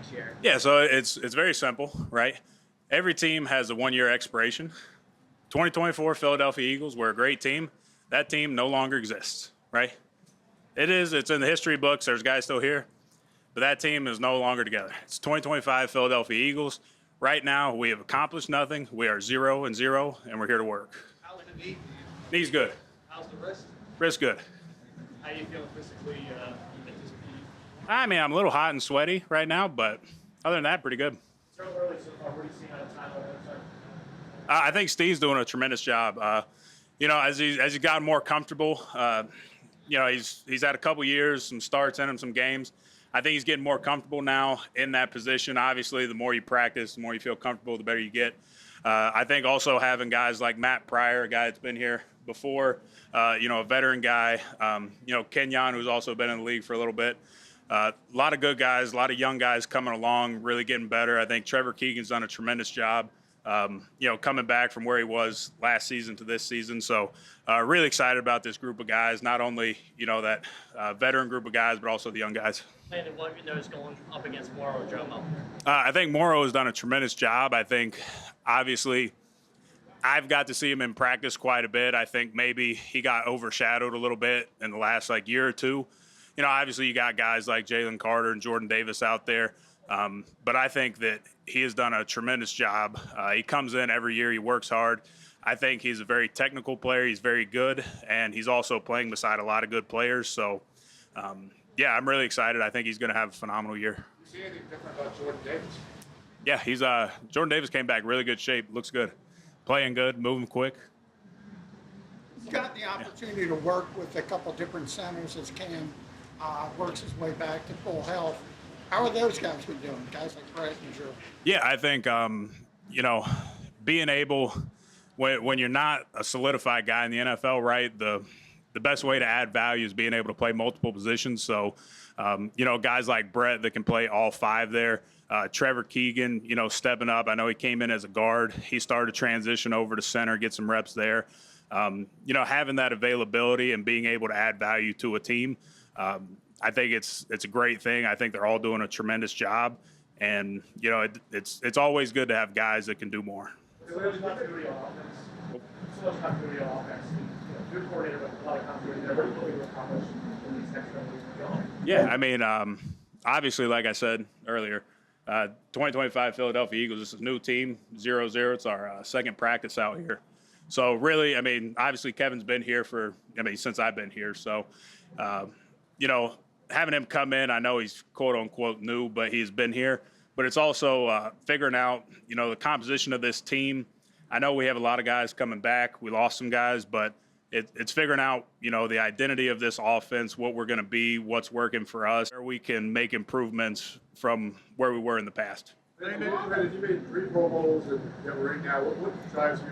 next year? Yeah, so it's very simple, right? Every team has a 1-year expiration. 2024 Philadelphia Eagles were a great team. That team no longer exists, right? It's in the history books. There's guys still here, but that team is no longer together. It's 2025 Philadelphia Eagles. Right now, we have accomplished nothing. We are 0-0, and we're here to work. How's the knee? Knee's good. How's the wrist? Wrist good. How you feeling physically at this point? I mean, I'm a little hot and sweaty right now, but other than that, pretty good. So early so far, what are you seeing out of time on the other side? I think Steve's doing a tremendous job. As he's gotten more comfortable, he's had a couple years, some starts in him, some games. I think he's getting more comfortable now in that position. Obviously, the more you practice, the more you feel comfortable, the better you get. I think also having guys like Matt Pryor, a guy that's been here before, a veteran guy, Kenyon, who's also been in the league for a little bit. A lot of good guys, a lot of young guys coming along, really getting better. I think Trevor Keegan's done a tremendous job, coming back from where he was last season to this season. So really excited about this group of guys, not only, that veteran group of guys, but also the young guys. Landon, what have you noticed going up against Morrow or Jomo? I think Morrow has done a tremendous job. I think, obviously, I've got to see him in practice quite a bit. I think maybe he got overshadowed a little bit in the last year or two. Obviously you got guys like Jalen Carter and Jordan Davis out there. But I think that he has done a tremendous job. He comes in every year. He works hard. I think he's a very technical player. He's very good. And he's also playing beside a lot of good players. So, I'm really excited. I think he's going to have a phenomenal year. You see anything different about Jordan Davis? Yeah, Jordan Davis came back really good shape. Looks good. Playing good, moving quick. He's got the opportunity to work with a couple different centers as Cam works his way back to full health. How are those guys been doing, guys like Brett and Drew? Yeah, I think, being able, when you're not a solidified guy in the NFL, right, the best way to add value is being able to play multiple positions. So, guys like Brett that can play all five there. Trevor Keegan, stepping up. I know he came in as a guard. He started to transition over to center, get some reps there. Having that availability and being able to add value to a team, I think it's a great thing. I think they're all doing a tremendous job. And, it's always good to have guys that can do more. So there's continuity on offense. So much continuity on offense. You're coordinator with a lot of continuity there. What do you think you'll accomplish in these next couple weeks? Yeah, I mean, obviously, like I said earlier, 2025 Philadelphia Eagles, this is a new team, 0-0. It's our second practice out here. So really, I mean, obviously Kevin's been here since I've been here. So, having him come in, I know he's quote unquote new, but he's been here. But it's also figuring out, the composition of this team. I know we have a lot of guys coming back. We lost some guys, but it's figuring out, the identity of this offense, what we're going to be, what's working for us, where we can make improvements from where we were in the past. You made 3 Pro Bowls that we're in now. What drives you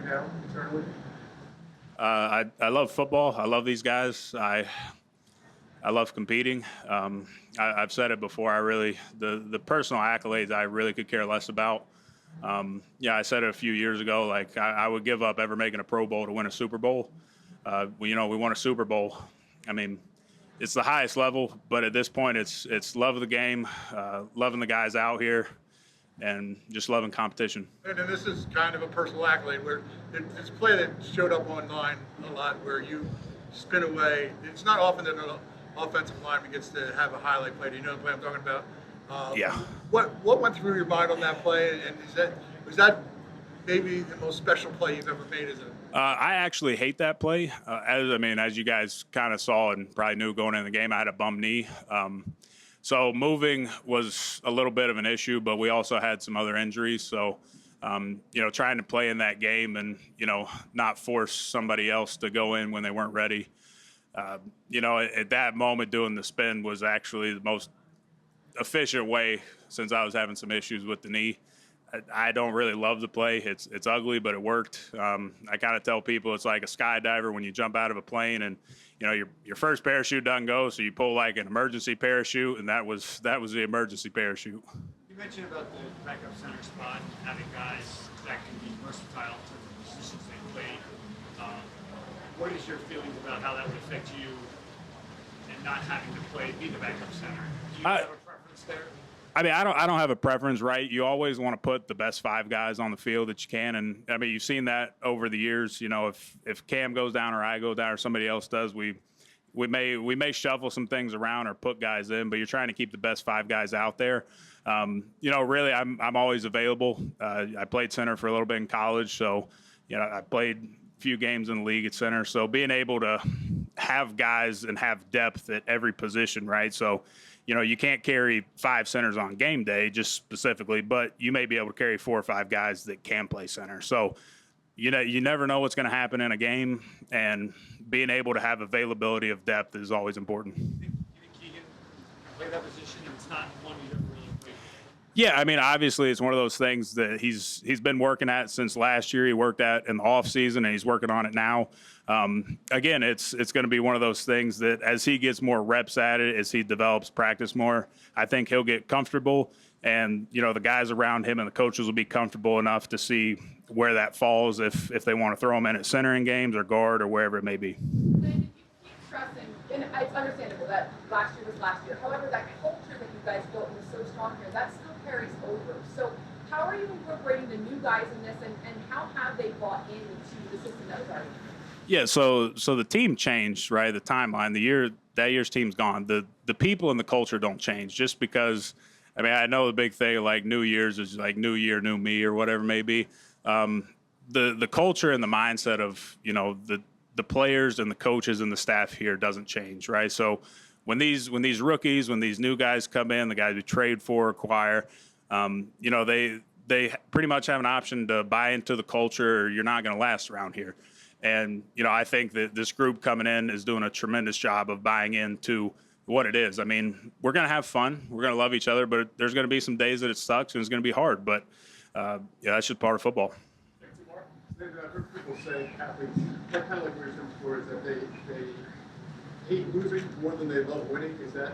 now? Internally? I love football. I love these guys. I love competing. I've said it before. The personal accolades I really could care less about. I said it a few years ago. I would give up ever making a Pro Bowl to win a Super Bowl. We won a Super Bowl. I mean, it's the highest level, but at this point, it's love of the game, loving the guys out here, and just loving competition. And then this is kind of a personal accolade where it's a play that showed up online a lot where you spin away. It's not often that an offensive lineman gets to have a highlight play. Do you know the play I'm talking about? Yeah. What went through your mind on that play, and was that maybe the most special play you've ever made? I actually hate that play. As you guys kind of saw and probably knew going into the game, I had a bum knee. So moving was a little bit of an issue, but we also had some other injuries. So, trying to play in that game and, not force somebody else to go in when they weren't ready. At that moment doing the spin was actually the most efficient way since I was having some issues with the knee. I don't really love the play. It's ugly, but it worked. I kind of tell people it's like a skydiver when you jump out of a plane and, your first parachute doesn't go, so you pull like an emergency parachute, and that was the emergency parachute. You mentioned about the backup center spot, having guys that can be versatile in terms of positions they play. What is your feelings about how that would affect you and not having to be the backup center? Do you have a preference preference there? I mean, I don't have a preference, right? You always want to put the best 5 guys on the field that you can, and I mean, you've seen that over the years. You know, if Cam goes down or I go down or somebody else does, we may shuffle some things around or put guys in, but you're trying to keep the best 5 guys out there. You know, really, I'm always available. I played center for a little bit in college, so you know, I played a few games in the league at center. So being able to have guys and have depth at every position, right? So, you know, you can't carry 5 centers on game day just specifically, but you may be able to carry 4 or 5 guys that can play center. So, you know, you never know what's going to happen in a game, and being able to have availability of depth is always important. You think Keegan can play that position, and it's not one you ever really played? Yeah, I mean, obviously, it's one of those things that he's been working at since last year. He worked at in the off season, and he's working on it now. Again, it's going to be one of those things that as he gets more reps at it, as he develops practice more, I think he'll get comfortable. And, you know, the guys around him and the coaches will be comfortable enough to see where that falls if they want to throw him in at center in games or guard or wherever it may be. Then you keep stressing, and it's understandable that last year was last year. However, that culture that you guys built was so strong here, that still carries over. So how are you incorporating the new guys in this, and how have they bought into the system that was already? Yeah, so the team changed, right? The timeline, that year's team's gone. The people and the culture don't change just because. I mean, I know the big thing like New Year's is like new year, new me, or whatever it may be. The culture and the mindset of, you know, the players and the coaches and the staff here doesn't change, right? So when these rookies, when these new guys come in, the guys we trade for, acquire, you know, they pretty much have an option to buy into the culture, or you're not going to last around here. And, you know, I think that this group coming in is doing a tremendous job of buying into what it is. I mean, we're going to have fun. We're going to love each other, but there's going to be some days that it sucks and it's going to be hard. But, yeah, that's just part of football. I've heard people say, athletes, that kind of like what you're saying before, is that they hate losing more than they love winning. Is that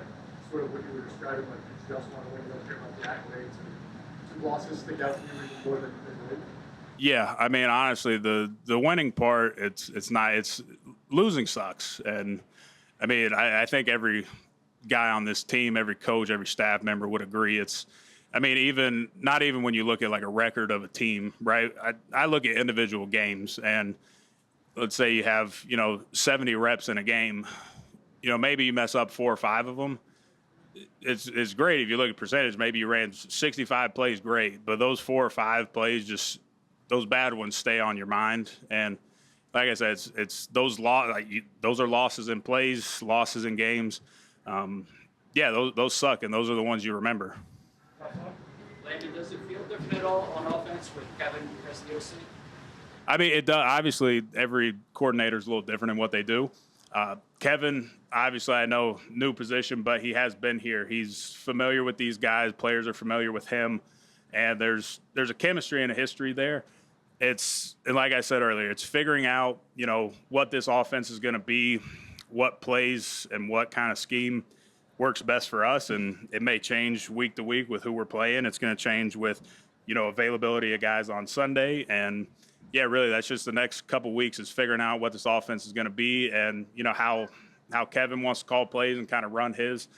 sort of what you were describing, like you just want to win, you don't care about the accolades, and 2 losses stick out to you even more than winning? Yeah, I mean, honestly, the winning part, it's losing sucks. And, I mean, I think every guy on this team, every coach, every staff member would agree. I mean, not even when you look at like a record of a team, right? I look at individual games, and let's say you have, you know, 70 reps in a game, you know, maybe you mess up 4 or 5 of them. It's great if you look at percentage. Maybe you ran 65 plays, great, but those 4 or 5 plays, just those bad ones stay on your mind. And like I said, it's those those are losses in plays, losses in games. Yeah, those suck, and those are the ones you remember. Landon, does it feel different at all on offense with Kevin as the OC? I mean, it does. Obviously, every coordinator is a little different in what they do. Kevin, obviously, I know new position, but he has been here. He's familiar with these guys. Players are familiar with him, and there's a chemistry and a history there. And like I said earlier, it's figuring out, you know, what this offense is going to be, what plays and what kind of scheme works best for us. And it may change week to week with who we're playing. It's going to change with, you know, availability of guys on Sunday. And yeah, really, that's just the next couple weeks is figuring out what this offense is going to be, and, you know, how Kevin wants to call plays and kind of run his.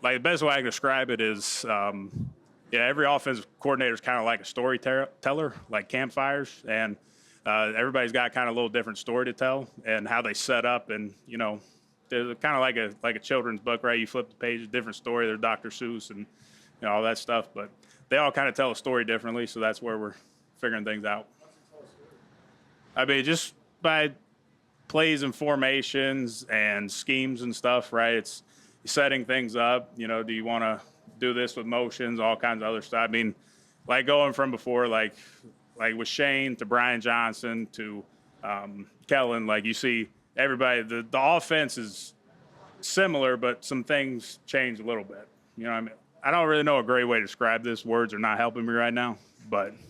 Like the best way I can describe it is, yeah, every offensive coordinator is kind of like a storyteller, like campfires, and everybody's got kind of a little different story to tell and how they set up. And, you know, they're kind of like a children's book, right? You flip the page, a different story. They're Dr. Seuss and, you know, all that stuff. But they all kind of tell a story differently, so that's where we're figuring things out. I mean, just by plays and formations and schemes and stuff, right? It's setting things up. You know, do you want to do this with motions, all kinds of other stuff? I mean, like going from before, like with Shane to Brian Johnson to Kellen, like you see everybody, the offense is similar, but some things change a little bit. You know what I mean? I don't really know a great way to describe this. Words are not helping me right now, but –